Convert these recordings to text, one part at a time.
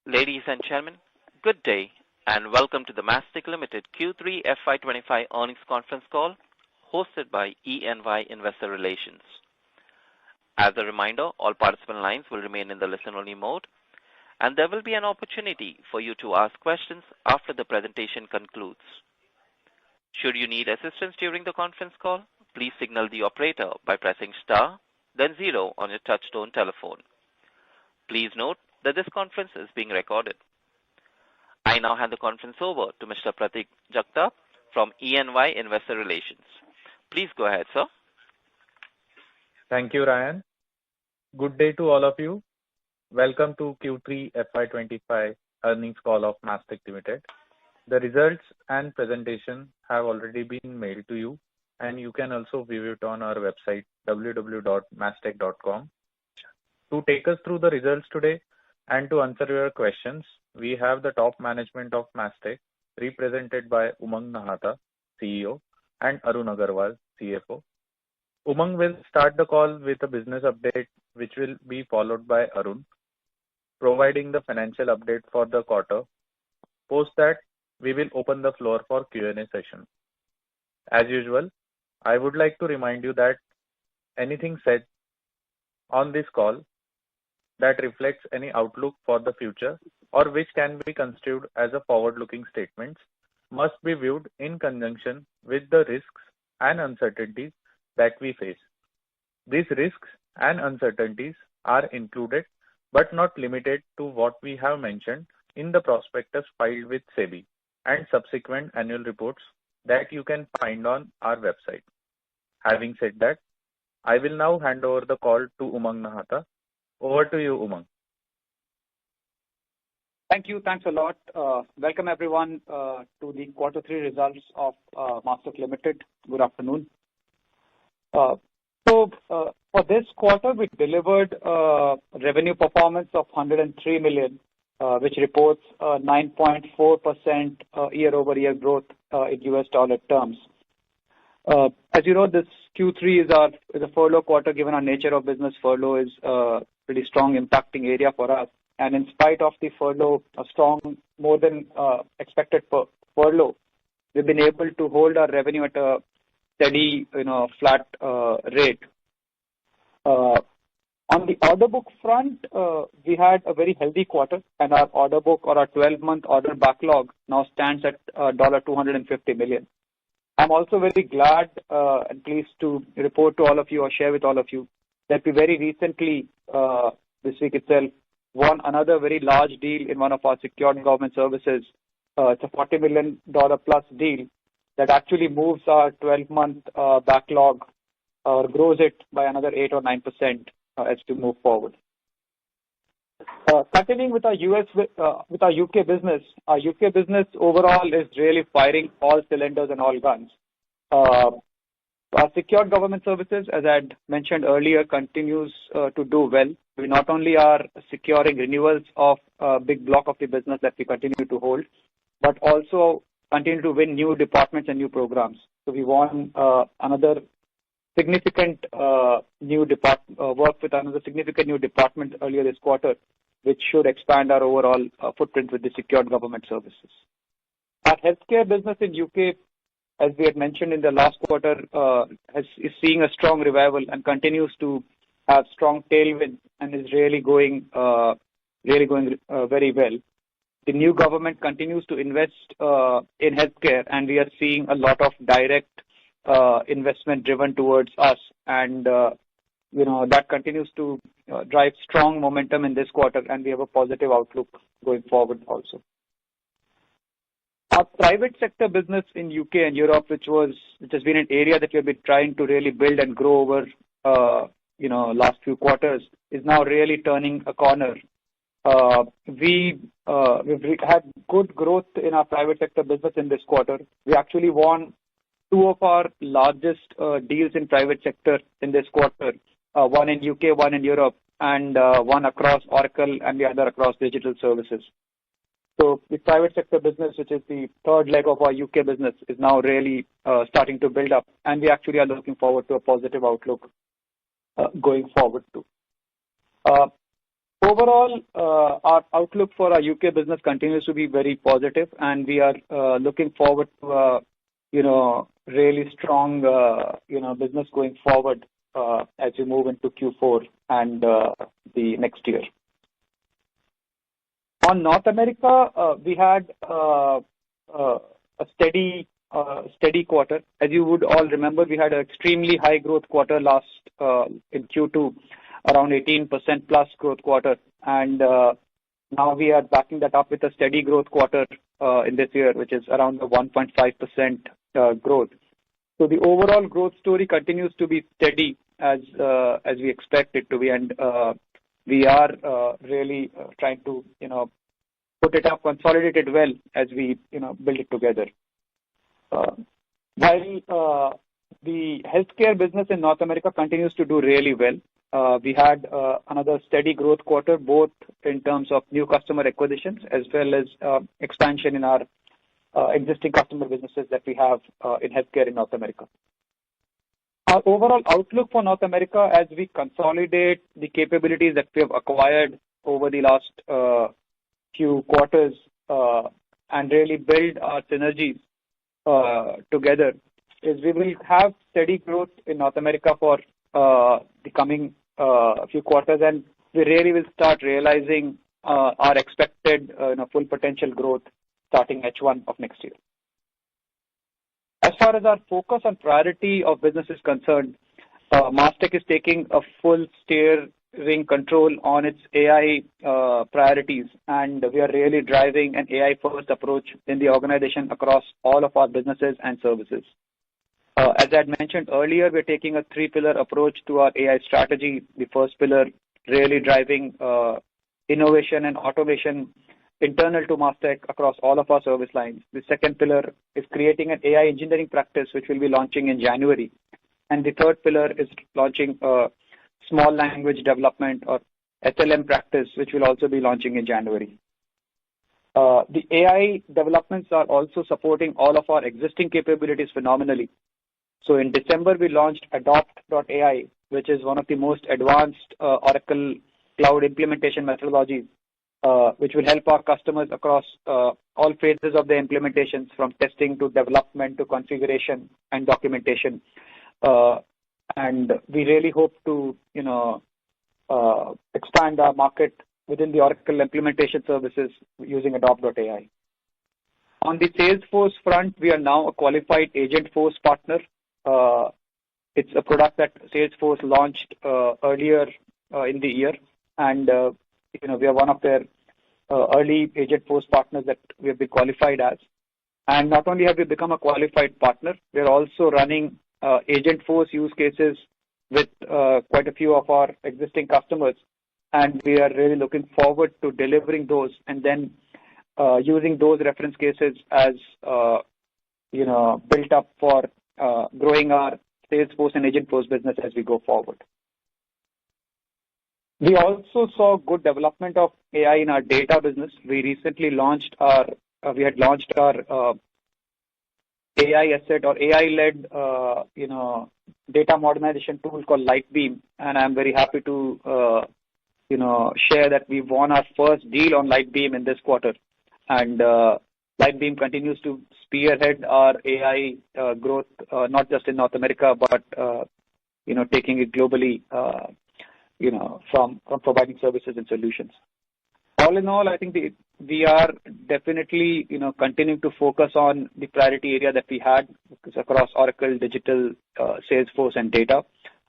Ladies and gentlemen, good day and welcome to the Mastek Ltd Q3 FY25 earnings conference call hosted by EY Investor Relations. As a reminder, all participant lines will remain in the listen-only mode, and there will be an opportunity for you to ask questions after the presentation concludes. Should you need assistance during the conference call, please signal the operator by pressing star, then 0 on your touch-tone telephone. Please note that this conference is being recorded. I now hand the conference over to Mr. Pratik Jagtap from EY Investor Relations. Please go ahead, sir. Thank you, Ryan. Good day to all of you. Welcome to Q3 FY25 earnings call of Mastek Ltd. The results and presentation have already been mailed to you, and you can also view it on our website www.mastek.com. To take us through the results today and to answer your questions, we have the top management of Mastek, represented by Umang Nahata, CEO, and Arun Agarwal, CFO. Umang will start the call with a business update, which will be followed by Arun, providing the financial update for the quarter. Post that, we will open the floor for Q&A session. As usual, I would like to remind you that anything said on this call that reflects any outlook for the future or which can be construed as a forward-looking statement must be viewed in conjunction with the risks and uncertainties that we face. These risks and uncertainties are included but not limited to what we have mentioned in the prospectus filed with SEBI and subsequent annual reports that you can find on our website. Having said that, I will now hand over the call to Umang Nahata. Over to you, Umang. Thank you. Thanks a lot. Welcome, everyone, to the Q3 results of Mastek Ltd. Good afternoon. For this quarter, we delivered revenue performance of $103 million, which reports 9.4% year-over-year growth in US dollar terms. As you know, this Q3 is a furlough quarter. Given our nature of business, furlough is a pretty strong impacting area for us. And in spite of the furlough, a strong, more than expected furlough, we've been able to hold our revenue at a steady, flat rate. On the order book front, we had a very healthy quarter, and our order book or our 12-month order backlog now stands at $250 million. I'm also very glad and pleased to report to all of you or share with all of you that we very recently, this week itself, won another very large deal in one of our secured government services. It's a $40 million plus deal that actually moves our 12-month backlog or grows it by another 8 or 9% as we move forward. Continuing with our UK business, our UK business overall is really firing all cylinders and all guns. Our secured government services, as I had mentioned earlier, continues to do well. We not only are securing renewals of a big block of the business that we continue to hold, but also continue to win new departments and new programs. So we won another significant work with another significant new department earlier this quarter, which should expand our overall footprint with the secured government services. Our healthcare business in UK, as we had mentioned in the last quarter, is seeing a strong revival and continues to have strong tailwinds and is really going very well. The new government continues to invest in healthcare, and we are seeing a lot of direct investment driven towards us, and that continues to drive strong momentum in this quarter, and we have a positive outlook going forward also. Our private sector business in UK and Europe, which has been an area that we have been trying to really build and grow over last few quarters, is now really turning a corner. We've had good growth in our private sector business in this quarter. We actually won 2 of our largest deals in private sector in this quarter, one in UK, one in Europe, and one across Oracle and the other across digital services. So the private sector business, which is the third leg of our UK business, is now really starting to build up, and we actually are looking forward to a positive outlook going forward too. Overall, our outlook for our U.K. business continues to be very positive, and we are looking forward to really strong business going forward as we move into Q4 and the next year. On North America, we had a steady quarter. As you would all remember, we had an extremely high growth quarter last in Q2, around 18% plus growth quarter, and now we are backing that up with a steady growth quarter in this year, which is around the 1.5% growth. So the overall growth story continues to be steady as we expect it to be, and we are really trying to put it up, consolidate it well as we build it together. While the healthcare business in North America continues to do really well, we had another steady growth quarter, both in terms of new customer acquisitions as well as expansion in our existing customer businesses that we have in healthcare in North America. Our overall outlook for North America as we consolidate the capabilities that we have acquired over the last few quarters and really build our synergies together is we will have steady growth in North America for the coming few quarters, and we really will start realizing our expected full potential growth starting H1 of next year. As far as our focus and priority of business is concerned, Mastek is taking a full steering control on its AI priorities, and we are really driving an AI-first approach in the organization across all of our businesses and services. As I had mentioned earlier, we're taking a three-pillar approach to our AI strategy. The first pillar, really driving innovation and automation internal to Mastek across all of our service lines. The second pillar is creating an AI engineering practice, which will be launching in January. And the third pillar is launching a small language development or SLM practice, which will also be launching in January. The AI developments are also supporting all of our existing capabilities phenomenally. So in December, we launched Adopt.ai, which is one of the most advanced Oracle Cloud implementation methodologies, which will help our customers across all phases of the implementations, from testing to development to configuration and documentation. And we really hope to, expand our market within the Oracle implementation services using Adopt.ai. On the Salesforce front, we are now a qualified Agentforce partner. It's a product that Salesforce launched earlier in the year, and we are one of their early Agentforce partners that we have been qualified as. And not only have we become a qualified partner, we are also running Agentforce use cases with quite a few of our existing customers, and we are really looking forward to delivering those and then using those reference cases as built up for growing our Salesforce and Agentforce business as we go forward. We also saw good development of AI in our data business. We recently launched our AI asset or AI-led data modernization tool called Lightbeam, and I'm very happy to share that we won our first deal on Lightbeam in this quarter, and Lightbeam continues to spearhead our AI growth, not just in North America, but taking it globally, from providing services and solutions. All in all, I think we are definitely continuing to focus on the priority area that we had across Oracle, Digital, Salesforce, and Data.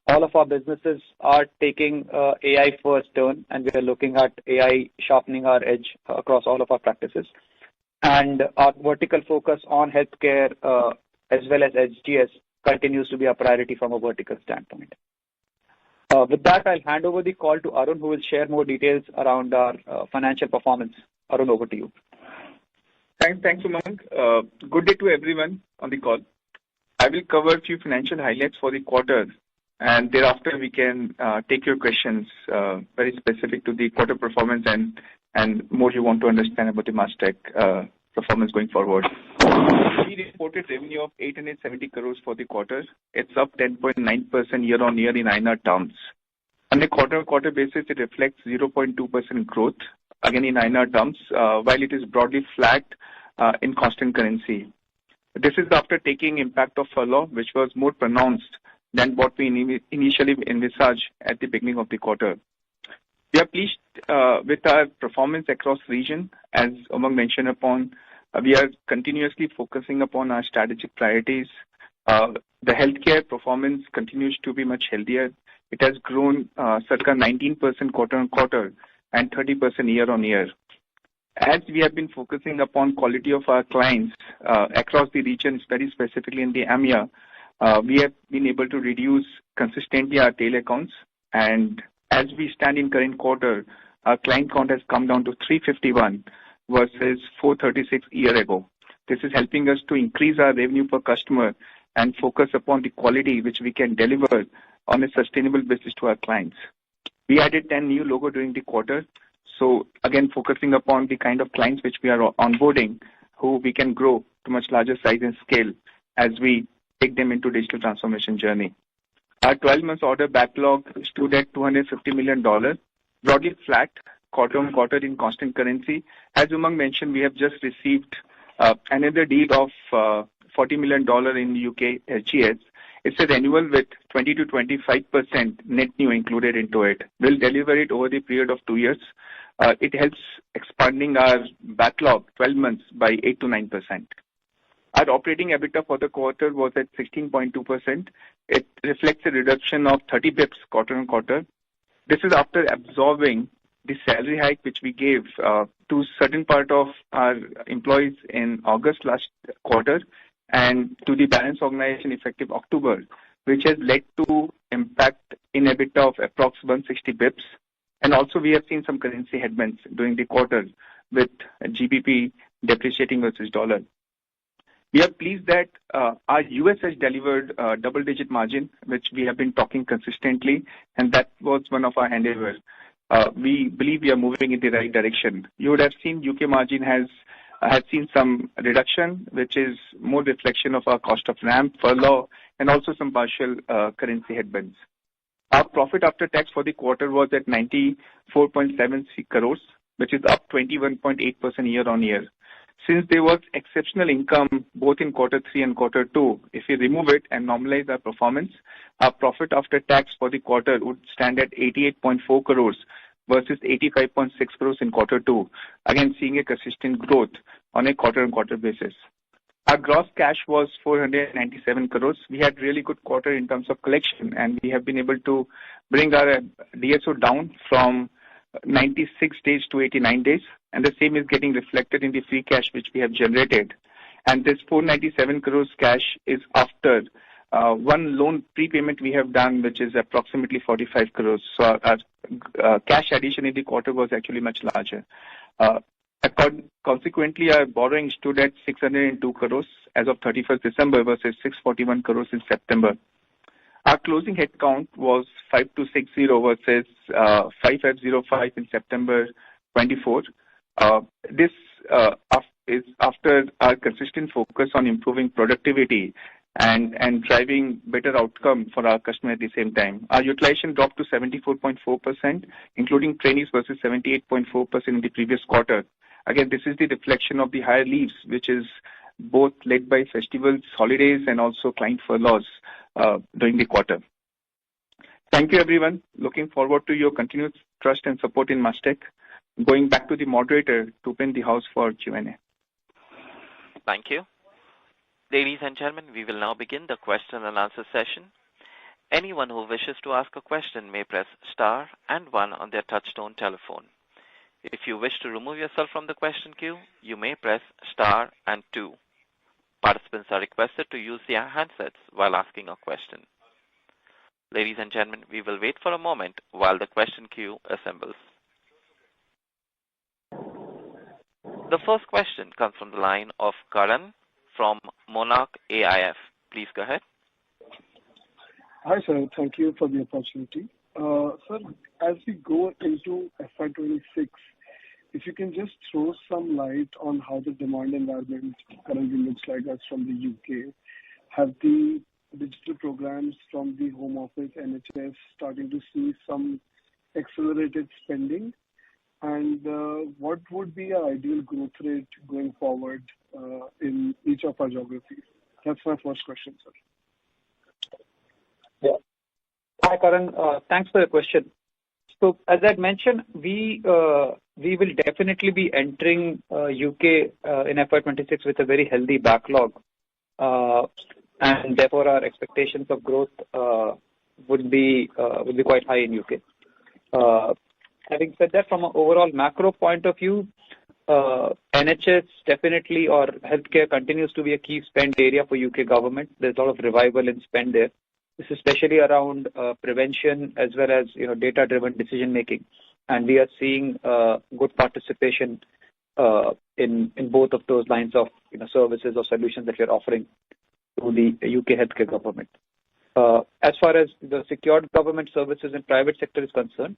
All of our businesses are taking AI first turn, and we are looking at AI sharpening our edge across all of our practices. And our vertical focus on healthcare as well as HGS continues to be a priority from a vertical standpoint. With that, I'll hand over the call to Arun, who will share more details around our financial performance. Arun, over to you. Thanks, Umang. Good day to everyone on the call. I will cover a few financial highlights for the quarter, and thereafter we can take your questions very specific to the quarter performance and more you want to understand about the Mastek performance going forward. We reported revenue of 870 crores for the quarter. It's up 10.9% year on year in INR terms. On a quarter-on-quarter basis, it reflects 0.2% growth, again in INR terms, while it is broadly flat in constant currency. This is after taking impact of furlough, which was more pronounced than what we initially envisaged at the beginning of the quarter. We are pleased with our performance across region. As Umang mentioned upon, we are continuously focusing upon our strategic priorities. The healthcare performance continues to be much healthier. It has grown circa 19% quarter-on-quarter and 30% year-on-year. As we have been focusing upon quality of our clients across the regions, very specifically in the AMEA, we have been able to reduce consistently our tail accounts, and as we stand in current quarter, our client count has come down to 351 versus 436 a year ago. This is helping us to increase our revenue per customer and focus upon the quality which we can deliver on a sustainable basis to our clients. We added 10 new logos during the quarter. So again, focusing upon the kind of clients which we are onboarding, who we can grow to much larger size and scale as we take them into digital transformation journey. Our 12 months order backlog stood at $250 million, broadly flat quarter-on-quarter in constant currency. As Umang mentioned, we have just received another deal of $40 million in UK HGS. It's a renewal with 20 to 25% net new included into it. We'll deliver it over the period of 2 years. It helps expanding our backlog 12 months by 8 to 9%. Our operating EBITDA for the quarter was at 16.2%. It reflects a reduction of 30 bips quarter-on-quarter. This is after absorbing the salary hike which we gave to certain part of our employees in August last quarter and to the balance organization effective October, which has led to impact in EBITDA of approximately 160 bips. And also we have seen some currency headwinds during the quarter with GBP depreciating versus dollar. We are pleased that our US has delivered double-digit margin, which we have been talking consistently, and that was one of our endeavors. We believe we are moving in the right direction. You would have seen UK margin has seen some reduction, which is more reflection of our cost of ramp, furlough, and also some partial currency headwinds. Our profit after tax for the quarter was at 94.76 crores, which is up 21.8% year-on-year. Since there was exceptional income both in quarter 3 and quarter 2, if we remove it and normalize our performance, our profit after tax for the quarter would stand at 88.4 crores versus 85.6 crores in quarter 2. Again, seeing a consistent growth on a quarter-on-quarter basis. Our gross cash was 497 crores. We had really good quarter in terms of collection, and we have been able to bring our DSO down from 96 days to 89 days, and the same is getting reflected in the free cash which we have generated. And this 497 crores cash is after one loan prepayment we have done, which is approximately 45 crores. So our cash addition in the quarter was actually much larger. Consequently, our borrowing stood at 602 crores as of 31st December versus 641 crores in September. Our closing headcount was 5260 versus 5505 in September 24. This is after our consistent focus on improving productivity and driving better outcome for our customer at the same time. Our utilization dropped to 74.4%, including trainees versus 78.4% in the previous quarter. Again, this is the reflection of the higher leaves, which is both led by festivals, holidays, and also client furloughs during the quarter. Thank you, everyone. Looking forward to your continued trust and support in Mastek. Going back to the moderator to open the house for Q&A. Thank you. Ladies and gentlemen, we will now begin the question and answer session. Anyone who wishes to ask a question may press star and 1 on their touchtone telephone. If you wish to remove yourself from the question queue, you may press star and 2. Participants are requested to use their handsets while asking a question. Ladies and gentlemen, we will wait for a moment while the question queue assembles. The first question comes from the line of Karan from Monarch AIF. Please go ahead. Hi, sir. Thank you for the opportunity. Sir, as we go into FY26, if you can just throw some light on how the demand environment currently looks like as from the UK. Have the digital programs from the Home Office, NHS, starting to see some accelerated spending? And what would be our ideal growth rate going forward in each of our geographies? That's my first question, sir. Yeah. Hi, Karan. Thanks for the question. So, as I mentioned, we will definitely be entering UK in FY26 with a very healthy backlog, and therefore our expectations of growth would be quite high in UK. Having said that, from an overall macro point of view, NHS definitely or healthcare continues to be a key spend area for UK government. There's a lot of revival in spend there. This is especially around prevention as well as data-driven decision making, and we are seeing good participation in both of those lines of services or solutions that we are offering to the UK healthcare government. As far as the secured government services and private sector is concerned,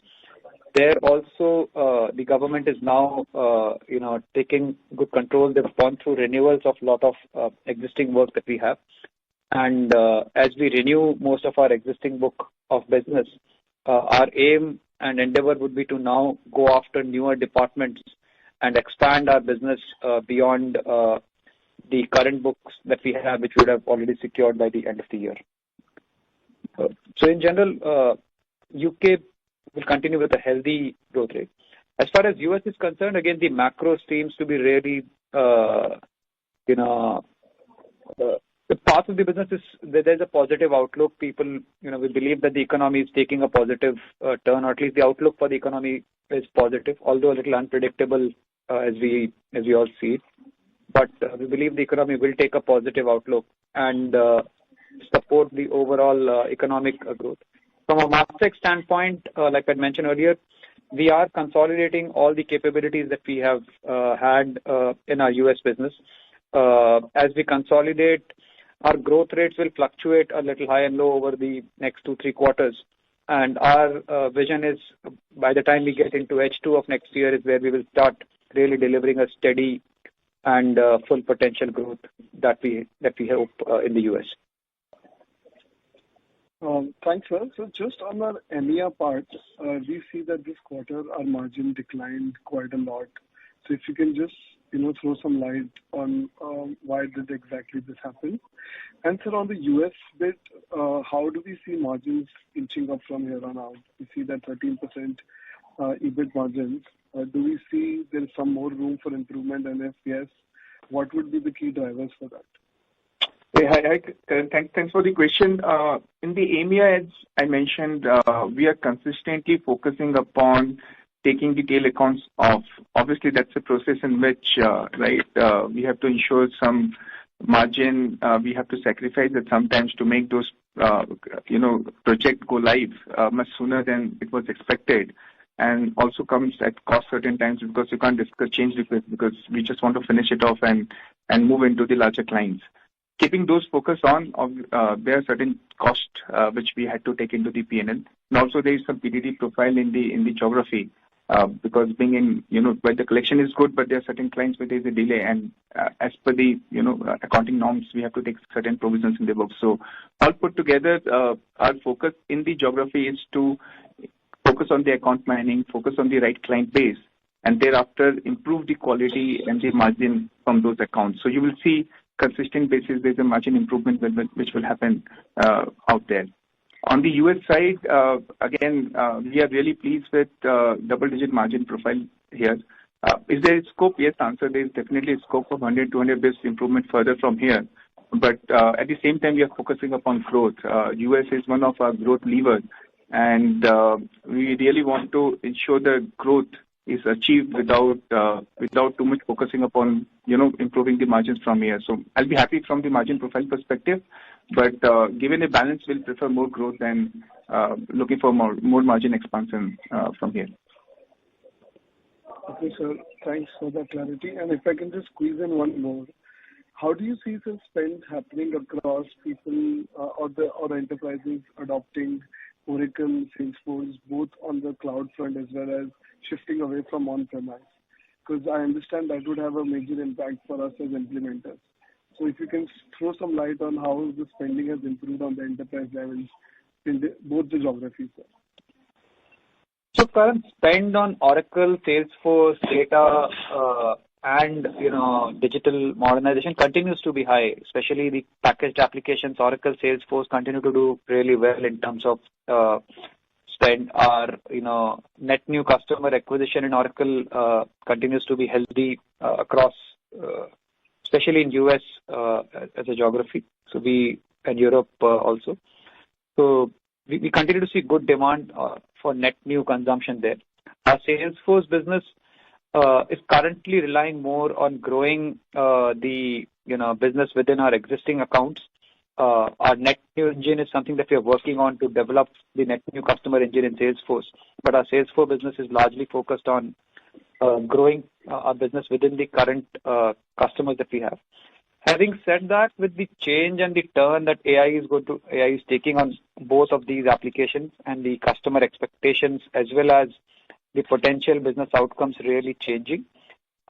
there also the government is now taking good control. They've gone through renewals of a lot of existing work that we have. And as we renew most of our existing book of business, our aim and endeavor would be to now go after newer departments and expand our business beyond the current books that we have, which we would have already secured by the end of the year. So in general, UK will continue with a healthy growth rate. As far as US is concerned, again, the macro seems to be really, the part of the business is that there's a positive outlook. People, we believe that the economy is taking a positive turn, or at least the outlook for the economy is positive, although a little unpredictable as we all see it. But we believe the economy will take a positive outlook and support the overall economic growth. From a Mastek standpoint, like I mentioned earlier, we are consolidating all the capabilities that we have had in our US business. As we consolidate, our growth rates will fluctuate a little high and low over the next 2-3 quarters. And our vision is by the time we get into H2 of next year is where we will start really delivering a steady and full potential growth that we hope in the US. Thanks, sir. So just on our EMEA part, we see that this quarter our margin declined quite a lot. So if you can just throw some light on why did exactly this happen. And sir, on the US bit, how do we see margins inching up from here on out? We see that 13% EBIT margins. Do we see there is some more room for improvement? And if yes, what would be the key drivers for that? Hey, hi, Karan. Thanks for the question. In the EMEA, as I mentioned, we are consistently focusing upon taking the tail accounts off. Obviously, that's a process in which, we have to ensure some margin. We have to sacrifice it sometimes to make those, project go live much sooner than it was expected. And also comes at cost certain times because you can't discuss change requests because we just want to finish it off and move into the larger clients. Keeping those focus on, there are certain costs which we had to take into the P&L. And also there is some PDD profile in the geography because being in, where the collection is good, but there are certain clients where there is a delay. And as per the, accounting norms, we have to take certain provisions in the book. So all put together, our focus in the geography is to focus on the account mining, focus on the right client base, and thereafter improve the quality and the margin from those accounts. So you will see consistent basis, there's a margin improvement which will happen out there. On the US side, again, we are really pleased with double-digit margin profile here. Is there scope? Yes, answer. There is definitely a scope of 100-200 basis improvement further from here. But at the same time, we are focusing upon growth. US is one of our growth levers, and we really want to ensure the growth is achieved without too much focusing upon improving the margins from here. So I'll be happy from the margin profile perspective, but given a balance, we'll prefer more growth than looking for more margin expansion from here. Okay, sir. Thanks for that clarity. And if I can just squeeze in one more, how do you see the spend happening across people or enterprises adopting Oracle, Salesforce, both on the cloud front as well as shifting away from on-premise? Because I understand that would have a major impact for us as implementers. So if you can throw some light on how the spending has improved on the enterprise levels in both the geographies, sir. So current spend on Oracle, Salesforce, data, and digital modernization continues to be high, especially the packaged applications. Oracle, Salesforce continue to do really well in terms of spend. Our net new customer acquisition in Oracle continues to be healthy across, especially in US as a geography. So and Europe also. So we continue to see good demand for net new consumption there. Our Salesforce business is currently relying more on growing the business within our existing accounts. Our net new engine is something that we are working on to develop the net new customer engine in Salesforce. But our Salesforce business is largely focused on growing our business within the current customers that we have. Having said that, with the change and the turn that AI is taking on both of these applications and the customer expectations as well as the potential business outcomes really changing,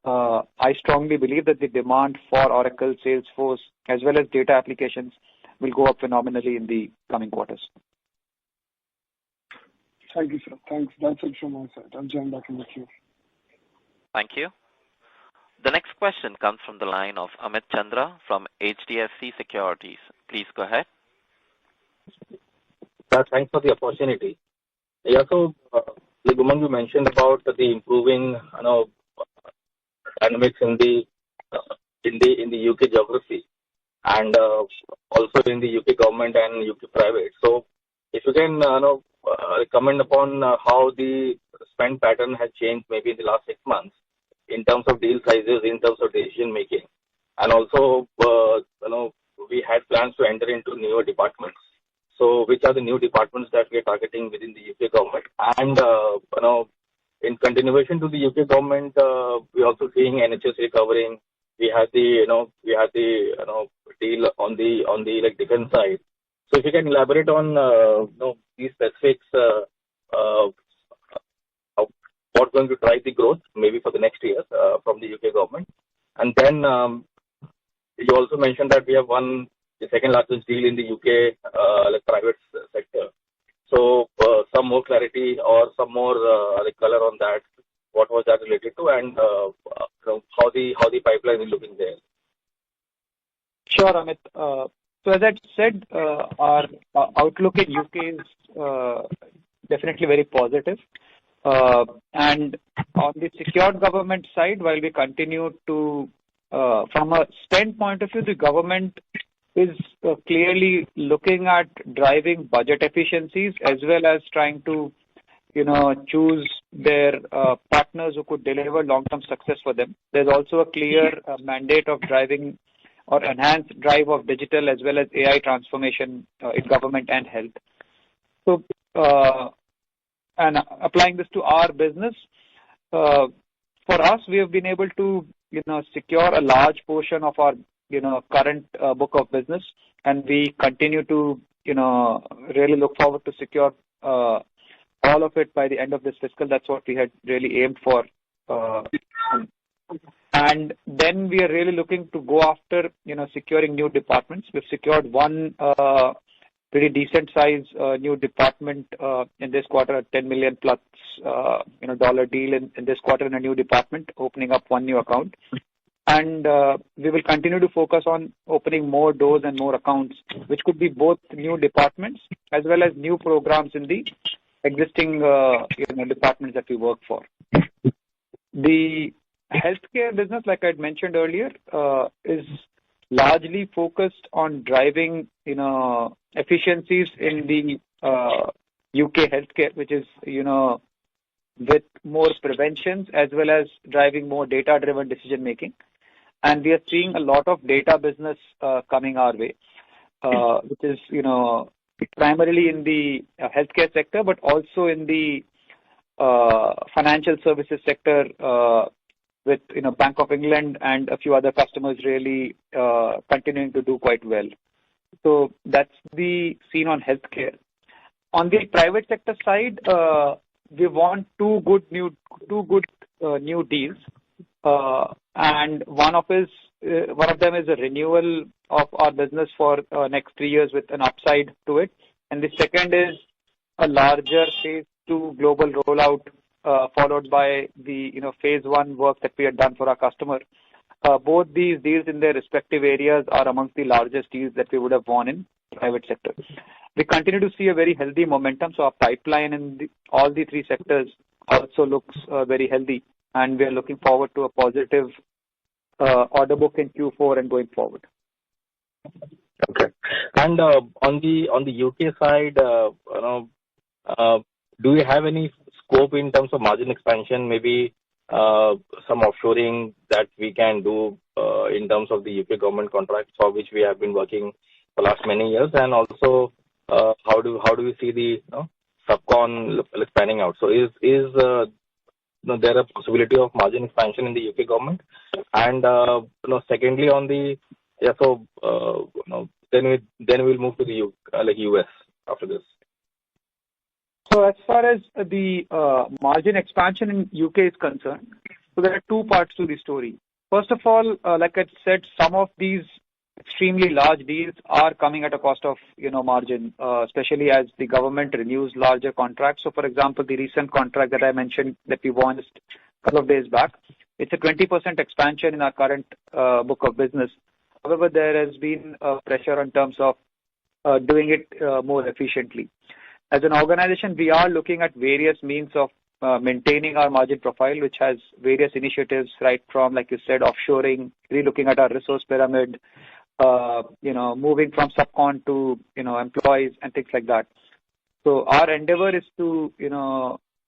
I strongly believe that the demand for Oracle, Salesforce, as well as data applications will go up phenomenally in the coming quarters. Thank you, sir. Thanks. That's it from my side. I'll join back in the queue. Thank you. The next question comes from the line of Amit Chandra from HDFC Securities. Please go ahead. Thanks for the opportunity. Yeah, so like Umang, you mentioned about the improving dynamics in the UK geography and also in the UK government and UK private. So if you can comment upon how the spend pattern has changed maybe in the last 6 months in terms of deal sizes, in terms of decision making, and also we had plans to enter into newer departments. So which are the new departments that we are targeting within the UK government? And in continuation to the UK government, we're also seeing NHS recovering. We had the deal on the like defense side. So if you can elaborate on these specifics, what's going to drive the growth maybe for the next year from the UK government. And then you also mentioned that we have won the second largest deal in the UK like private sector. So some more clarity or some more like color on that. What was that related to, and how the pipeline is looking there? Sure, Amit. So as I said, our outlook in UK is definitely very positive. And on the secured government side, while we continue to, from a spend point of view, the government is clearly looking at driving budget efficiencies as well as trying to, choose their partners who could deliver long-term success for them. There's also a clear mandate of driving or enhanced drive of digital as well as AI transformation in government and health. So, and applying this to our business, for us, we have been able to, secure a large portion of our, current book of business, and we continue to, really look forward to secure all of it by the end of this fiscal. That's what we had really aimed for. And then we are really looking to go after, securing new departments. We've secured one pretty decent size new department in this quarter, a $10 million plus dollar deal in this quarter in a new department, opening up one new account. And we will continue to focus on opening more doors and more accounts, which could be both new departments as well as new programs in the existing departments that we work for. The healthcare business, like I had mentioned earlier, is largely focused on driving, efficiencies in the UK healthcare, which is, with more preventions as well as driving more data-driven decision making. And we are seeing a lot of data business coming our way, which is, primarily in the healthcare sector, but also in the financial services sector with, Bank of England and a few other customers really continuing to do quite well. So that's the scene on healthcare. On the private sector side, we want two good new deals, and one of is one of them is a renewal of our business for next 3 years with an upside to it. And the second is a larger phase 2 global rollout, followed by the phase 1 work that we had done for our customer. Both these deals in their respective areas are amongst the largest deals that we would have won in private sector. We continue to see a very healthy momentum, so our pipeline in all the 3 sectors also looks very healthy, and we are looking forward to a positive order book in Q4 and going forward. Okay. And on the UK side, do you have any scope in terms of margin expansion, maybe some offshoring that we can do in terms of the UK government contracts for which we have been working for the last many years? And also, how do we see the subcon panning out? So is there a possibility of margin expansion in the UK government? And secondly, on the then we'll move to the US after this. So as far as the margin expansion in UK is concerned, so there are 2 parts to the story. First of all, like I said, some of these extremely large deals are coming at a cost of margin, especially as the government renews larger contracts. So, for example, the recent contract that I mentioned that we won just a couple of days back, it's a 20% expansion in our current book of business. However, there has been pressure in terms of doing it more efficiently. As an organization, we are looking at various means of maintaining our margin profile, which has various initiatives, right from, like you said, offshoring, relooking at our resource pyramid, moving from subcon to, employees and things like that. So our endeavor is to,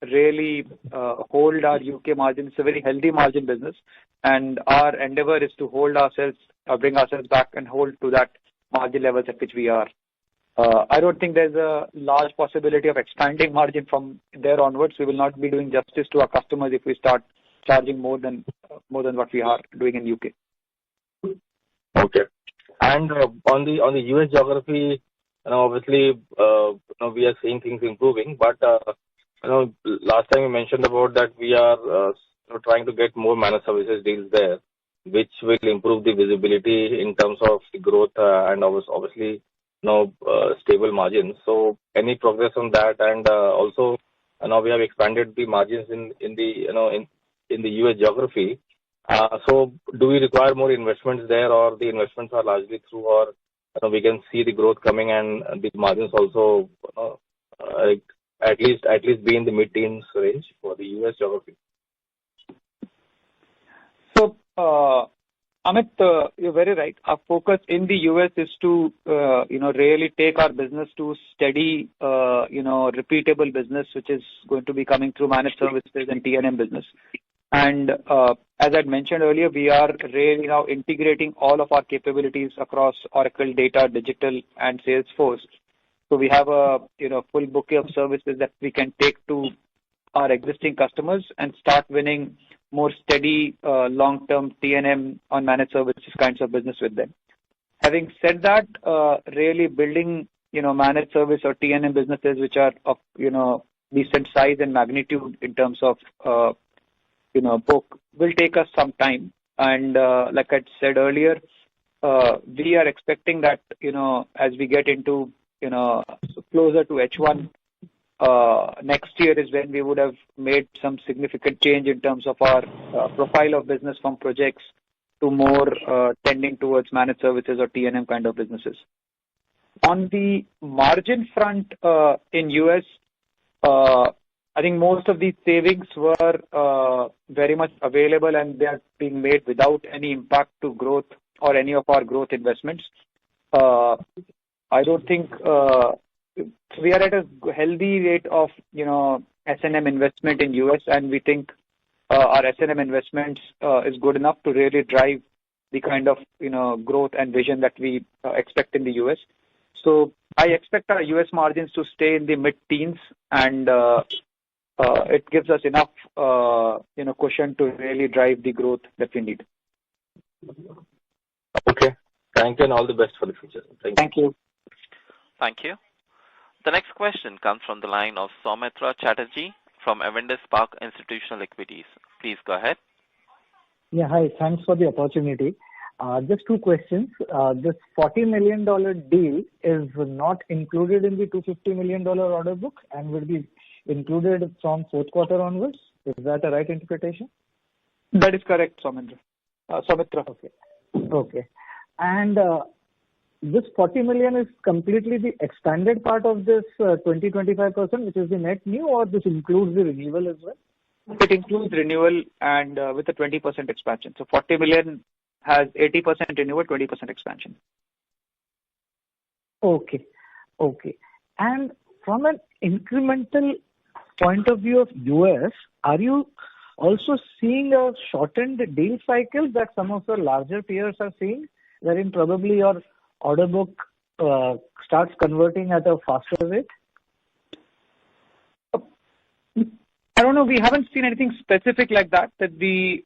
really hold our UK margin. It's a very healthy margin business, and our endeavor is to hold ourselves, bring ourselves back and hold to that margin levels at which we are. I don't think there's a large possibility of expanding margin from there onwards. We will not be doing justice to our customers if we start charging more than what we are doing in UK. Okay. And on the US geography, obviously, we are seeing things improving, but last time you mentioned about that we are trying to get more managed services deals there, which will improve the visibility in terms of the growth and obviously stable margins. So any progress on that? And also now we have expanded the margins in the US geography. So do we require more investments there, or the investments are largely through, or we can see the growth coming and the margins also at least be in the mid-teens range for the US geography? So, Amit, you're very right. Our focus in the US is to, really take our business to steady, repeatable business, which is going to be coming through managed services and T&M business. And as I'd mentioned earlier, we are really now integrating all of our capabilities across Oracle, Data, Digital, and Salesforce. So we have a full bouquet of services that we can take to our existing customers and start winning more steady, long-term T&M on managed services kinds of business with them. Having said that, really building, managed service or T&M businesses which are of, decent size and magnitude in terms of, book will take us some time. And like I said earlier, we are expecting that, as we get into, closer to H1, next year is when we would have made some significant change in terms of our profile of business from projects to more tending towards managed services or T&M kind of businesses. On the margin front in US, I think most of these savings were very much available, and they are being made without any impact to growth or any of our growth investments. I don't think we are at a healthy rate of, S&M investment in US, and we think our S&M investments is good enough to really drive the kind of, growth and vision that we expect in the US. So I expect our US margins to stay in the mid-teens, and it gives us enough, cushion to really drive the growth that we need. Okay. Thank you, and all the best for the future. Thank you. Thank you. The next question comes from the line of Soumitra Chatterjee from Avendus Spark Institutional Equities. Please go ahead. Yeah, hi. Thanks for the opportunity. Just two questions. This $40 million deal is not included in the $250 million order book and will be included from fourth quarter onwards. Is that a right interpretation? That is correct, Soumitra. Okay. And this 40 million is completely the expanded part of this 20-25%, which is the net new, or this includes the renewal as well? It includes renewal and with a 20% expansion. So 40 million has 80% renewal, 20% expansion. Okay. And from an incremental point of view of US, are you also seeing a shortened deal cycle that some of the larger peers are seeing, wherein probably your order book starts converting at a faster rate? I don't know. We haven't seen anything specific like that the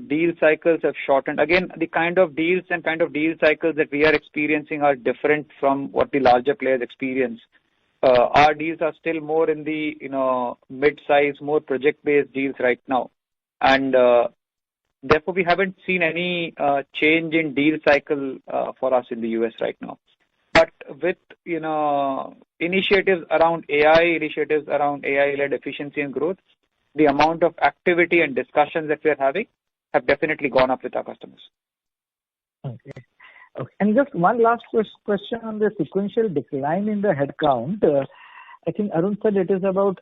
deal cycles have shortened. Again, the kind of deals and kind of deal cycles that we are experiencing are different from what the larger players experience. Our deals are still more in the mid-size, more project-based deals right now, and therefore we haven't seen any change in deal cycle for us in the US right now. But with initiatives around AI, initiatives around AI-led efficiency and growth, the amount of activity and discussions that we are having have definitely gone up with our customers. Okay. And just one last question on the sequential decline in the headcount. I think Arun said it is about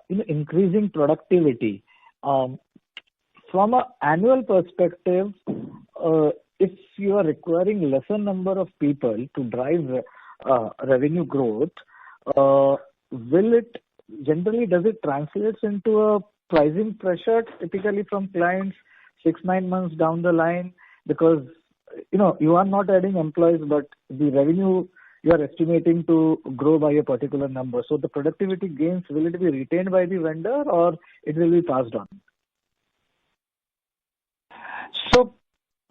increasing productivity. From an annual perspective, if you are requiring lesser number of people to drive revenue growth, does it translate into a pricing pressure typically from clients 6-9 months down the line? Because you are not adding employees, but the revenue you are estimating to grow by a particular number. So the productivity gains, will it be retained by the vendor or it will be passed on? So,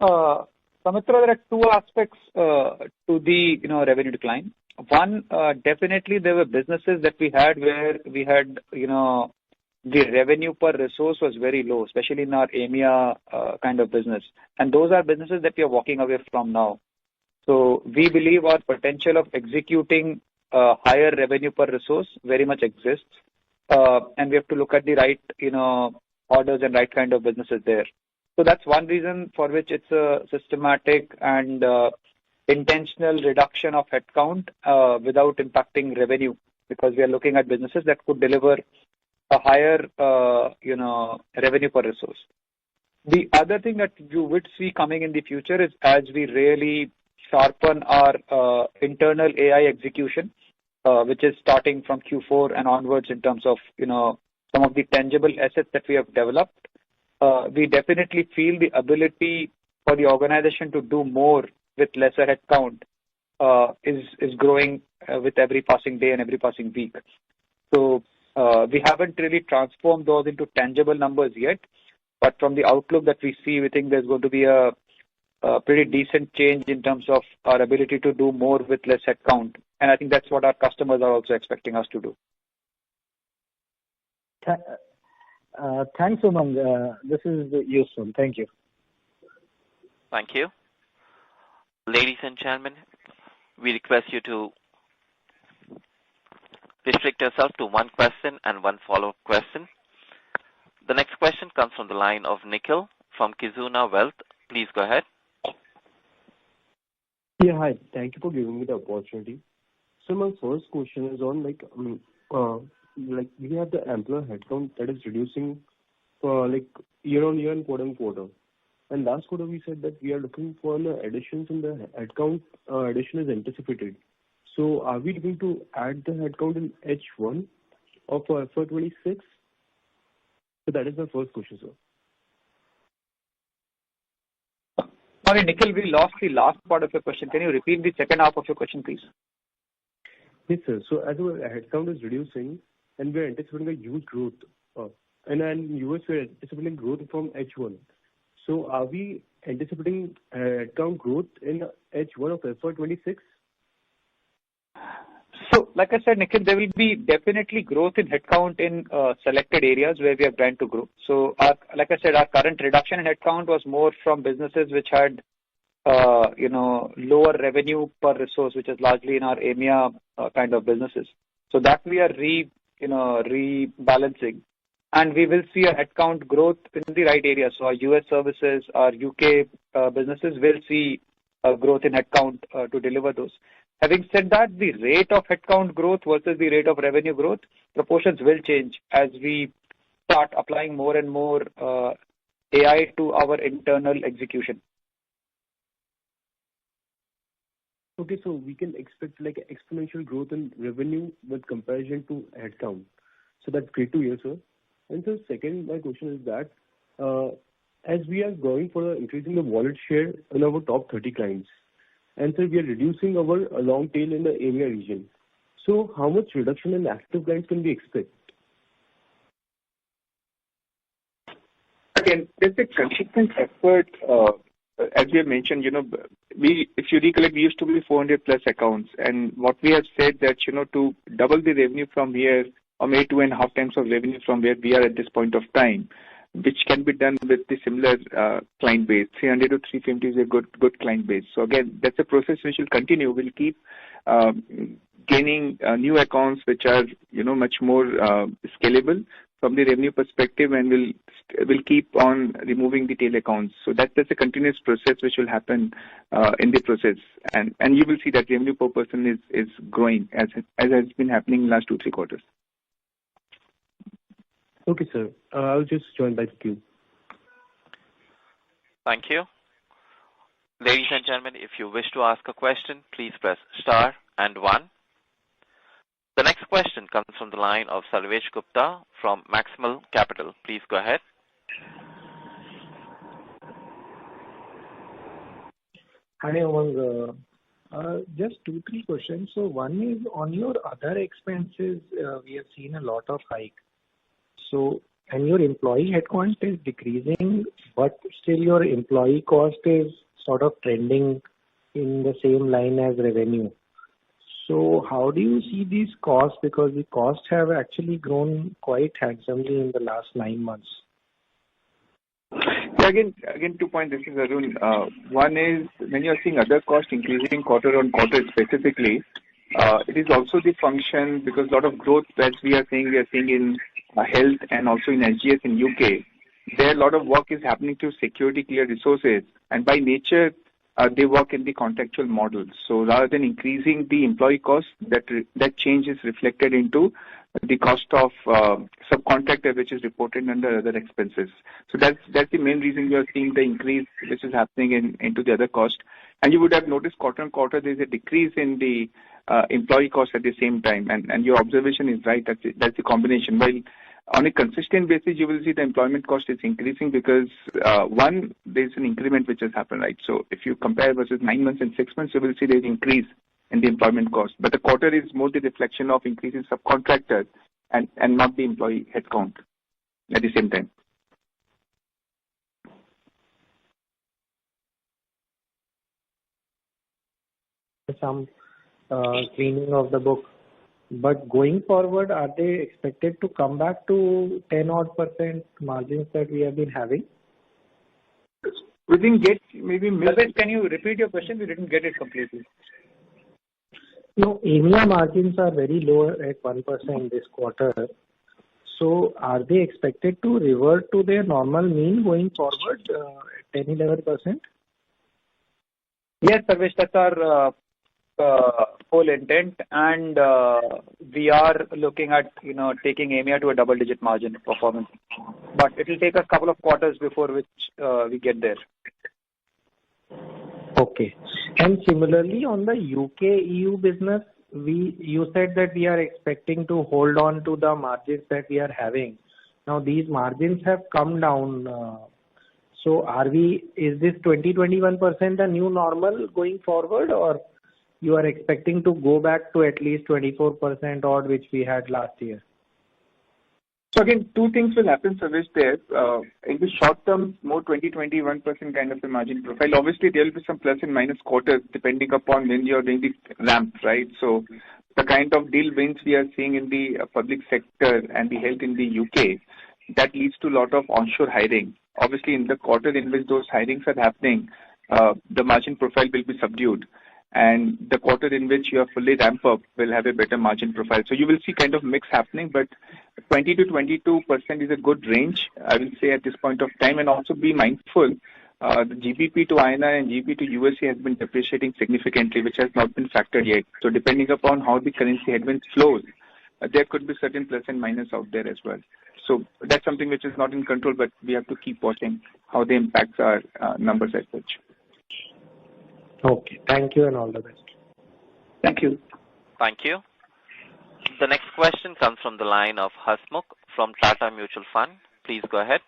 Soumitra, there are two aspects to the revenue decline. One, definitely there were businesses that we had where we had the revenue per resource was very low, especially in our EMEA kind of business, and those are businesses that we are walking away from now. So we believe our potential of executing higher revenue per resource very much exists, and we have to look at the right orders and right kind of businesses there. So that's one reason for which it's a systematic and intentional reduction of headcount without impacting revenue, because we are looking at businesses that could deliver a higher revenue per resource. The other thing that you would see coming in the future is as we really sharpen our internal AI execution, which is starting from Q4 and onwards in terms of some of the tangible assets that we have developed. We definitely feel the ability for the organization to do more with lesser headcount is growing with every passing day and every passing week. So we haven't really transformed those into tangible numbers yet, but from the outlook that we see, we think there's going to be a pretty decent change in terms of our ability to do more with less headcount. And I think that's what our customers are also expecting us to do. Thanks, Umang. This is useful. Thank you. Thank you. Ladies and gentlemen, we request you to restrict yourself to one question and one follow-up question. The next question comes from the line of Nikhil from Kizuna Wealth. Please go ahead. Yeah, hi. Thank you for giving me the opportunity. So my first question is on we have the employee headcount that is reducing year on year and quarter on quarter. And last quarter we said that we are looking for additions in the headcount. Addition is anticipated. So are we looking to add the headcount in H1 of FY26? So that is my first question, sir. Sorry, Nikhil, we lost the last part of your question. Can you repeat the second half of your question, please? Yes, sir. So as our headcount is reducing and we are anticipating a huge growth, and in US we are anticipating growth from H1. So are we anticipating headcount growth in H1 of FY26? So, like I said, Nikhil, there will be definitely growth in headcount in selected areas where we are trying to grow. So, like I said, our current reduction in headcount was more from businesses which had lower revenue per resource, which is largely in our EMEA kind of businesses. So that we are rebalancing. And we will see a headcount growth in the right area. So our US services, our UK businesses will see a growth in headcount to deliver those. Having said that, the rate of headcount growth versus the rate of revenue growth, proportions will change as we start applying more and more AI to our internal execution. Okay, so we can expect like exponential growth in revenue with comparison to headcount. So that's great to hear, sir. And so second, my question is that as we are going for increasing the wallet share in our top 30 clients, and so we are reducing our long tail in the area region. So how much reduction in active clients can we expect? Again, there's a consistent effort. As we have mentioned, if you recollect, we used to be 400 plus accounts, and what we have said that to double the revenue from here, or maybe 2.5 times of revenue from where we are at this point of time, which can be done with the similar client base. 300 to 350 is a good client base. So again, that's a process which will continue. We'll keep gaining new accounts which are much more scalable from the revenue perspective, and we'll keep on removing the tail accounts. So that's a continuous process which will happen in the process, and you will see that revenue per person is growing as has been happening in the last 2-3 quarters. Okay, sir. I'll just join back the queue. Thank you. Ladies and gentlemen, if you wish to ask a question, please press star and 1. The next question comes from the line of Sarvesh Gupta from Maximal Capital. Please go ahead. Hi, Umang. Just 2-3 questions. So one is on your other expenses, we have seen a lot of hike. So, and your employee headcount is decreasing, but still your employee cost is sort of trending in the same line as revenue. So how do you see these costs? Because the costs have actually grown quite handsomely in the last 9 months. Yeah, again, 2 points. This is Arun. One is when you are seeing other costs increasing quarter on quarter specifically, it is also the function because a lot of growth that we are seeing in health and also in SGS in UK. There a lot of work is happening to security clear resources, and by nature they work in the contractual model. So rather than increasing the employee cost, that change is reflected into the cost of subcontractor, which is reported under other expenses. So that's the main reason we are seeing the increase which is happening into the other cost. And you would have noticed quarter on quarter there is a decrease in the employee cost at the same time. And your observation is right. That's the combination. While on a consistent basis, you will see the employment cost is increasing because one, there's an increment which has happened, right? So if you compare versus 9 months and 6 months, you will see there's increase in the employment cost. But the quarter is more the reflection of increase in subcontractors and not the employee headcount at the same time. Some cleaning of the book. But going forward, are they expected to come back to 10% margins that we have been having? We didn't get maybe. Can you repeat your question? We didn't get it completely. No, EMEA margins are very low at 1% this quarter. So are they expected to revert to their normal mean going forward, 10-11%? Yes, Sarvesh, that's our whole intent, and we are looking at taking EMEA to a double-digit margin performance. But it will take us a couple of quarters before which we get there. Okay. And similarly, on the UK EU business, you said that we are expecting to hold on to the margins that we are having. Now these margins have come down. So is this 20-21% the new normal going forward, or you are expecting to go back to at least 24% odd, which we had last year? So again, 2 things will happen, Sarvesh, there. In the short term, more 20-21% kind of a margin profile. Obviously, there will be some plus and minus quarters depending upon when you are doing the ramp, right? So the kind of deal wins we are seeing in the public sector and the health in the UK, that leads to a lot of onshore hiring. Obviously, in the quarter in which those hirings are happening, the margin profile will be subdued. And the quarter in which you are fully ramped up will have a better margin profile. So you will see kind of mix happening, but 20 to 22% is a good range, I will say, at this point of time. And also be mindful, the GBP to INR and GBP to USD has been depreciating significantly, which has not been factored yet. So depending upon how the currency headwinds flows, there could be certain plus and minus out there as well. So that's something which is not in control, but we have to keep watching how they impact our numbers as such. Okay. Thank you and all the best. Thank you. Thank you. The next question comes from the line of Hasmukh from Tata Mutual Fund. Please go ahead.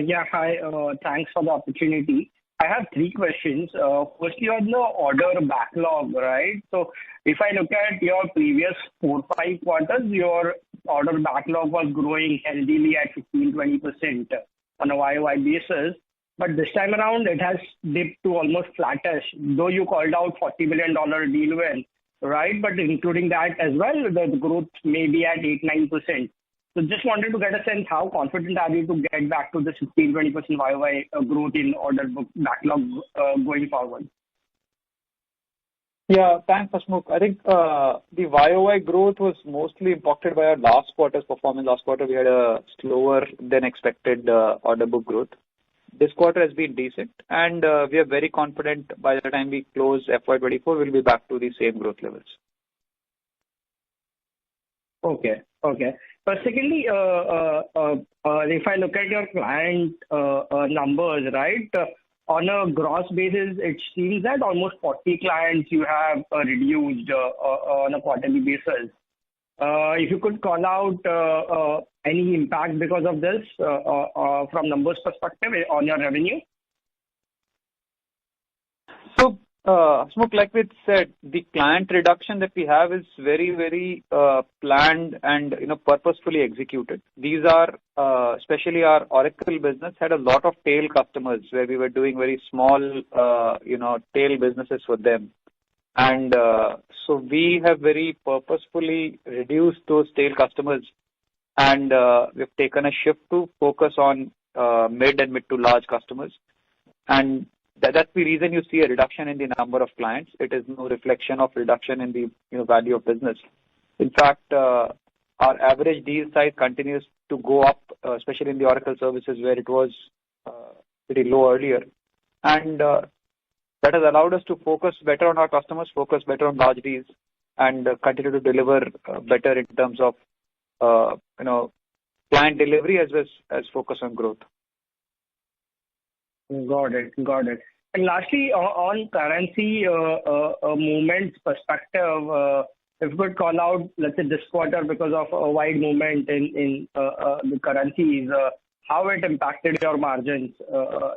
Yeah, hi. Thanks for the opportunity. I have three questions. Firstly, on the order backlog, right? So if I look at your previous 4-5 quarters, your order backlog was growing healthily at 15-20% on a YOY basis. But this time around, it has dipped to almost flattish, though you called out $40 million deal win, right? But including that as well, the growth may be at 8-9%. So just wanted to get a sense, how confident are you to get back to the 15-20% YOY growth in order book backlog going forward? Yeah, thanks, Hasmukh. I think the YOY growth was mostly impacted by our last quarter's performance. Last quarter, we had a slower than expected order book growth. This quarter has been decent, and we are very confident by the time we close FY24, we'll be back to the same growth levels. Okay. But secondly, if I look at your client numbers, right, on a gross basis, it seems that almost 40 clients you have reduced on a quarterly basis. If you could call out any impact because of this from numbers perspective on your revenue? So, Hasmukh, like we said, the client reduction that we have is very, very planned and purposefully executed. These are, especially our Oracle business, had a lot of tail customers where we were doing very small, tail businesses for them. And so we have very purposefully reduced those tail customers, and we've taken a shift to focus on mid to large customers. And that's the reason you see a reduction in the number of clients. It is no reflection of reduction in the value of business. In fact, our average deal size continues to go up, especially in the Oracle services where it was pretty low earlier. And that has allowed us to focus better on our customers, focus better on large deals, and continue to deliver better in terms of client delivery as well as focus on growth. Got it. And lastly, on currency movements perspective, if you could call out, let's say this quarter because of a wide movement in the currencies, how it impacted your margins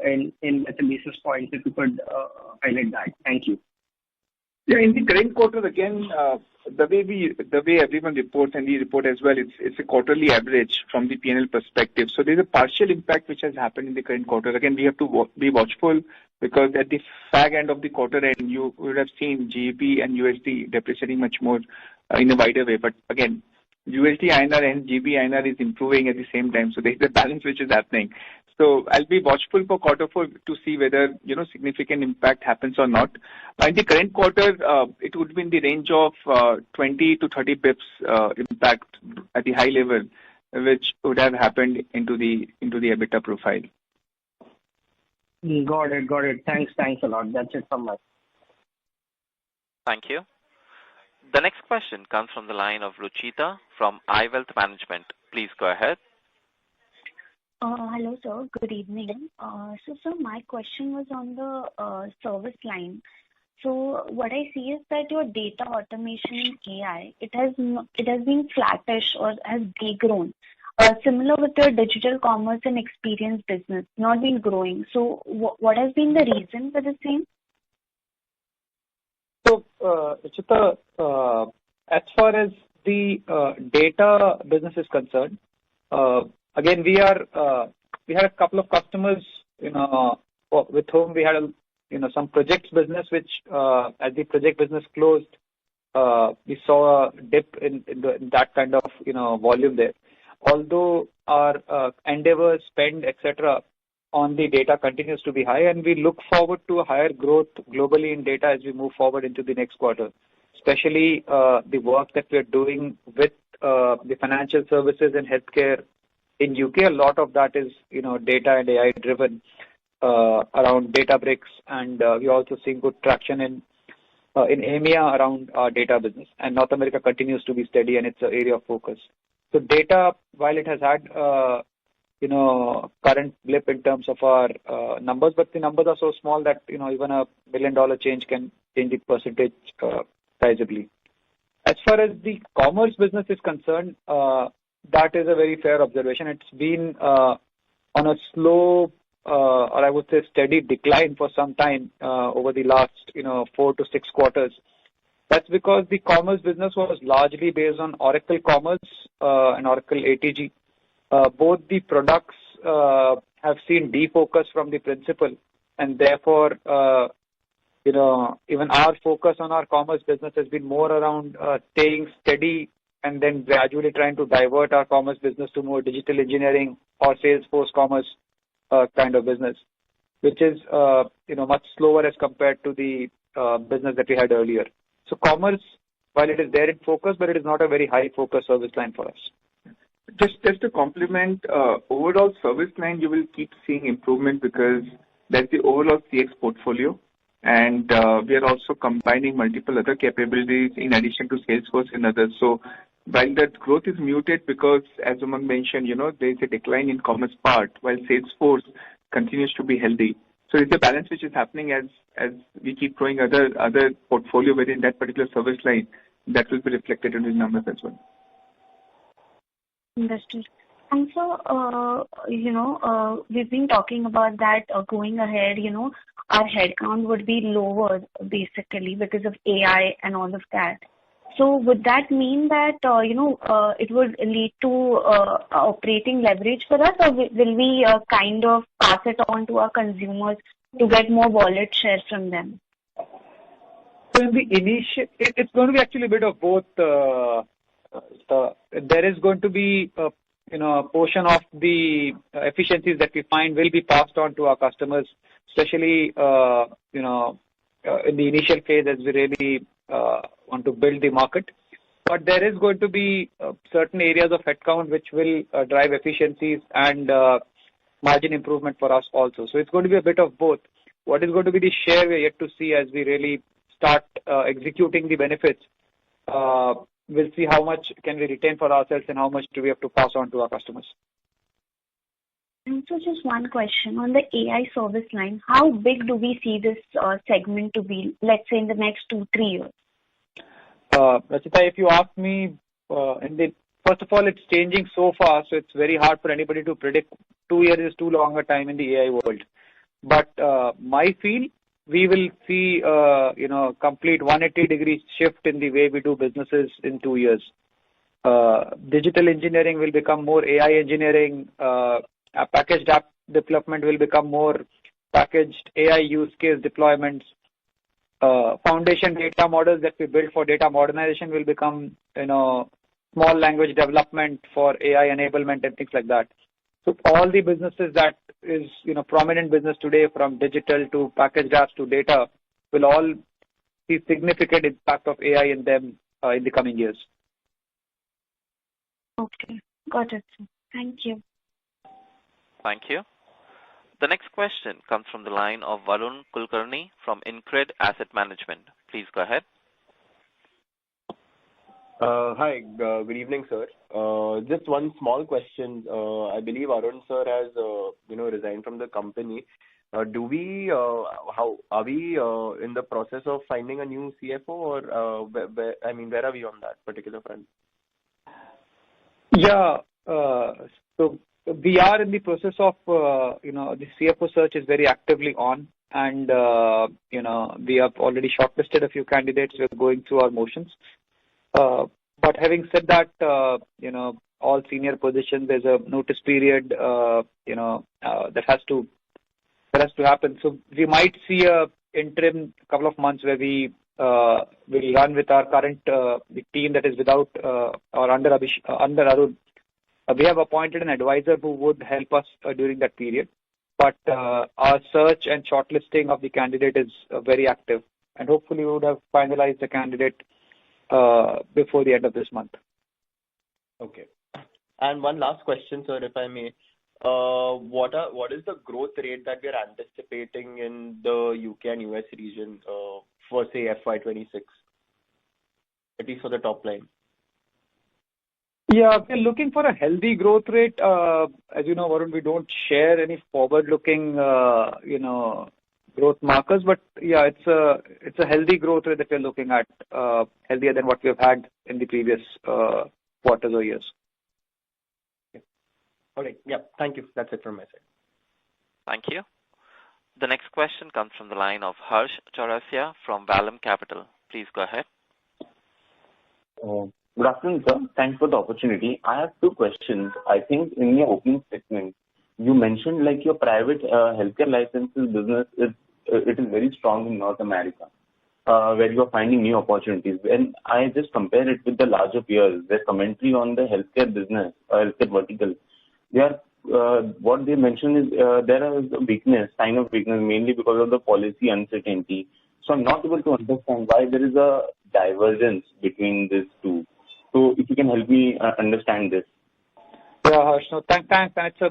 in let's say basis points, if you could highlight that. Thank you. Yeah, in the current quarter, again, the way everyone reports and we report as well, it's a quarterly average from the P&L perspective. So there's a partial impact which has happened in the current quarter. Again, we have to be watchful because at the fag end of the quarter end, you would have seen GBP and USD depreciating much more in a wider way. But again, USD INR and GB INR is improving at the same time. So there's a balance which is happening. So I'll be watchful for quarter 4 to see whether significant impact happens or not. In the current quarter, it would be in the range of 20 to 30 pips impact at the high level, which would have happened into the EBITDA profile. Got it. Thanks a lot. That's it from us. Thank you. The next question comes from the line of Ruchita from iWealth Management. Please go ahead. Hello, sir. Good evening. So, sir, my question was on the service line. So, what I see is that your data automation AI, it has been flattish or has degrown. Similar with your digital commerce and experience business, not been growing. So, what has been the reason for the same? So, Ruchita, as far as the data business is concerned, again, we had a couple of customers, with whom we had some projects business, which as the project business closed, we saw a dip in that kind of volume there. Although our endeavor, spend, etc., on the data continues to be high, and we look forward to a higher growth globally in data as we move forward into the next quarter, especially the work that we are doing with the financial services and healthcare in UK. A lot of that is, data and AI driven around Databricks, and we're also seeing good traction in EMEA around our data business, and North America continues to be steady, and it's an area of focus. So data, while it has had current blip in terms of our numbers, but the numbers are so small that even $1 billion change can change the percentage sizably. As far as the commerce business is concerned, that is a very fair observation. It's been on a slow or I would say steady decline for some time over the last 4 to 6 quarters. That's because the commerce business was largely based on Oracle Commerce and Oracle ATG. Both the products have seen defocus from the principal, and therefore, even our focus on our commerce business has been more around staying steady and then gradually trying to divert our commerce business to more digital engineering or Salesforce commerce kind of business, which is much slower as compared to the business that we had earlier. So commerce, while it is there in focus, but it is not a very high focus service line for us. Just to complement, overall service line, you will keep seeing improvement because that's the overall CX portfolio. And we are also combining multiple other capabilities in addition to Salesforce and others. So while that growth is muted because, as Umang mentioned, there is a decline in commerce part, while Salesforce continues to be healthy. So it's a balance which is happening as we keep growing other portfolio within that particular service line. That will be reflected in the numbers as well. Understood. And so, we've been talking about that going ahead, our headcount would be lower basically because of AI and all of that. So would that mean that, it would lead to operating leverage for us, or will we kind of pass it on to our consumers to get more wallet share from them? So in the initial, it's going to be actually a bit of both. There is going to be a portion of the efficiencies that we find will be passed on to our customers, especially in the initial phase as we really want to build the market. But there is going to be certain areas of headcount which will drive efficiencies and margin improvement for us also. So it's going to be a bit of both. What is going to be the share we're yet to see as we really start executing the benefits. We'll see how much can we retain for ourselves and how much do we have to pass on to our customers. And so just one question on the AI service line. How big do we see this segment to be, let's say in the next 2-3 years? Rachita, if you ask me, first of all, it's changing so fast, so it's very hard for anybody to predict. 2 years is too long a time in the AI world. But my feel, we will see complete 180-degree shift in the way we do businesses in 2 years. Digital engineering will become more AI engineering. Packaged app development will become more packaged AI use case deployments. Foundation data models that we build for data modernization will become, small language development for AI enablement and things like that. So all the businesses that is, prominent business today, from digital to packaged apps to data, will all see significant impact of AI in them in the coming years. Okay, got it. Thank you. Thank you. The next question comes from the line of Varun Kulkarni from InCred Asset Management. Please go ahead. Hi, good evening, sir. Just one small question. I believe Arun sir has, resigned from the company. Are we in the process of finding a new CFO, or where are we on that particular front? Yeah, so we are in the process of, the CFO search is very actively on, and, we have already shortlisted a few candidates. We're going through our motions. But having said that, all senior positions, there's a notice period, that has to happen. So we might see a interim couple of months where we will run with our current the team that is without or under Arun. We have appointed an advisor who would help us during that period. But our search and shortlisting of the candidate is very active, and hopefully we would have finalized the candidate before the end of this month. Okay. And one last question, sir, if I may. What is the growth rate that we are anticipating in the UK and US region for, say, FY26, at least for the top line? Yeah, we're looking for a healthy growth rate. As you know, Varun, we don't share any forward-looking, growth markers, but yeah, it's a healthy growth rate that we're looking at, healthier than what we've had in the previous quarters or years. All right. Yeah. Thank you. That's it from my side. Thank you. The next question comes from the line of Harsh Chaurasia from Vallum Capital. Please go ahead. Good afternoon, sir. Thanks for the opportunity. I have two questions. I think in your opening statement, you mentioned like your private healthcare licenses business is very strong in North America, where you are finding new opportunities. When I just compare it with the larger peers, their commentary on the healthcare business, healthcare vertical, what they mention is there is a weakness, sign of weakness, mainly because of the policy uncertainty. So I'm not able to understand why there is a divergence between these two. So if you can help me understand this. Yeah, Harsh. No, thanks. That's a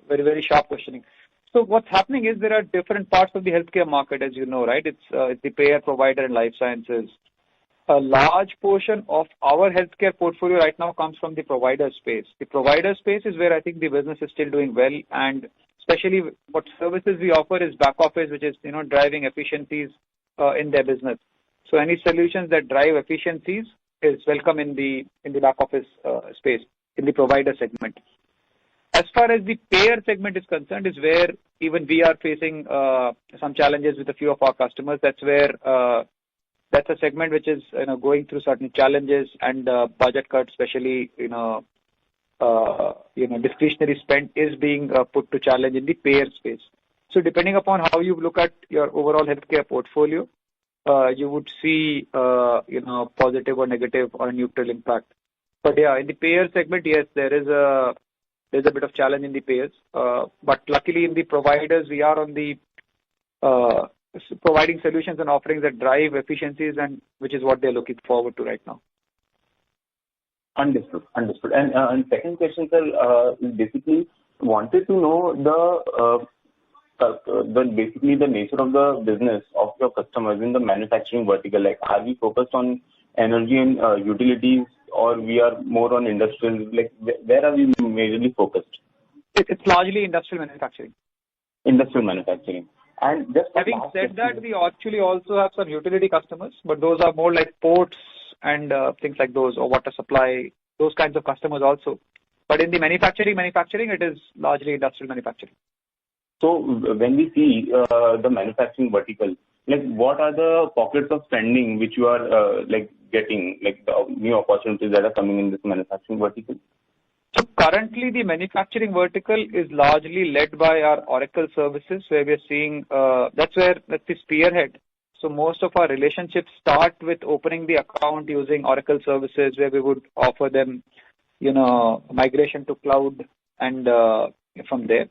very, very sharp questioning. So what's happening is there are different parts of the healthcare market, as you know, right? It's the payer, provider, and life sciences. A large portion of our healthcare portfolio right now comes from the provider space. The provider space is where I think the business is still doing well, and especially what services we offer is back office, which is driving efficiencies in their business. So any solutions that drive efficiencies is welcome in the back office space in the provider segment. As far as the payer segment is concerned, is where even we are facing some challenges with a few of our customers. That's where that's a segment which is going through certain challenges and budget cuts, especially discretionary spend is being put to challenge in the payer space. So depending upon how you look at your overall healthcare portfolio, you would see positive or negative or neutral impact. But yeah, in the payer segment, yes, there's a bit of challenge in the payers. But luckily in the providers, we are on the providing solutions and offerings that drive efficiencies, and which is what they're looking forward to right now. Understood. And second question, sir, is basically wanted to know basically the nature of the business of your customers in the manufacturing vertical. Like, are we focused on energy and utilities, or we are more on industrial? Like, where are we majorly focused? It's largely industrial manufacturing. Industrial manufacturing. And just having said that, we actually also have some utility customers, but those are more like ports and things like those, or water supply, those kinds of customers also. But in the manufacturing, it is largely industrial manufacturing. So when we see the manufacturing vertical, like what are the pockets of spending which you are getting, like the new opportunities that are coming in this manufacturing vertical? So currently the manufacturing vertical is largely led by our Oracle services, where we are seeing that's the spearhead. So most of our relationships start with opening the account using Oracle services, where we would offer them, migration to cloud and from there.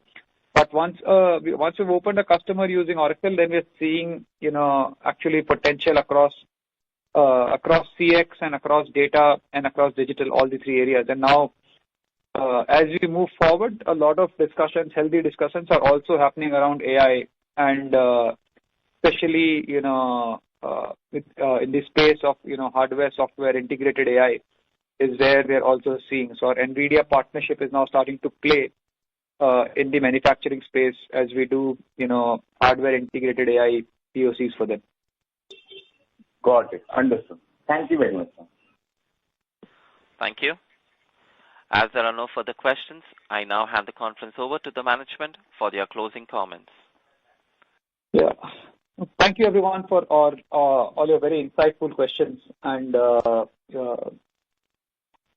But once we've opened a customer using Oracle, then we're seeing, actually potential across CX and across data and across digital, all the three areas. And now, as we move forward, a lot of discussions, healthy discussions, are also happening around AI, and especially, in the space of, hardware, software, integrated AI is where we're also seeing. So our NVIDIA partnership is now starting to play in the manufacturing space as we do, hardware integrated AI POCs for them. Got it. Understood. Thank you very much, sir. Thank you. As there are no further questions, I now hand the conference over to the management for their closing comments. Yeah. Thank you, everyone, for all your very insightful questions. And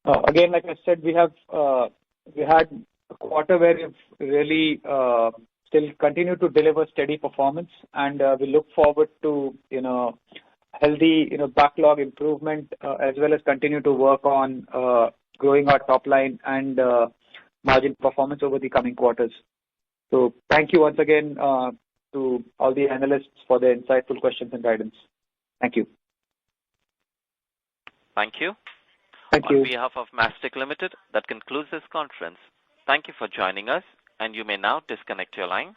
again, like I said, we had a quarter where we've really still continue to deliver steady performance, and we look forward to healthy backlog improvement, as well as continue to work on growing our top line and margin performance over the coming quarters. So thank you once again to all the analysts for their insightful questions and guidance. Thank you. Thank you. Thank you. On behalf of Mastek Ltd, that concludes this conference. Thank you for joining us, and you may now disconnect your lines.